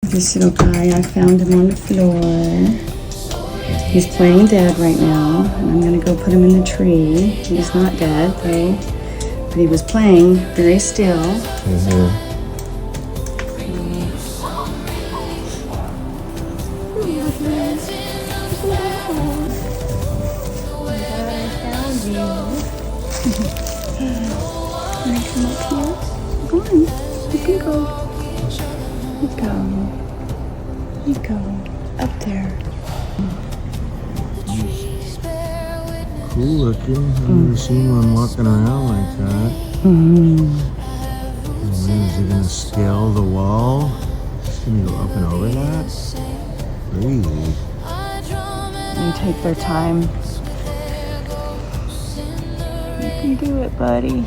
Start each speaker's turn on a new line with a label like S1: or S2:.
S1: This little guy, I found him on the floor. He's playing dead right now, and I'm gonna go put him in the tree. He's not dead though, but he was playing very still.
S2: Mm-hmm.
S1: Can I come up here? Go on, you can go. You go. You go. Up there.
S2: Cool looking. I've never seen one walking around like that.
S1: Mm-hmm.
S2: Oh, man, is it gonna scale the wall? It's gonna go up and over that? Crazy.
S1: They take their time. You can do it, buddy.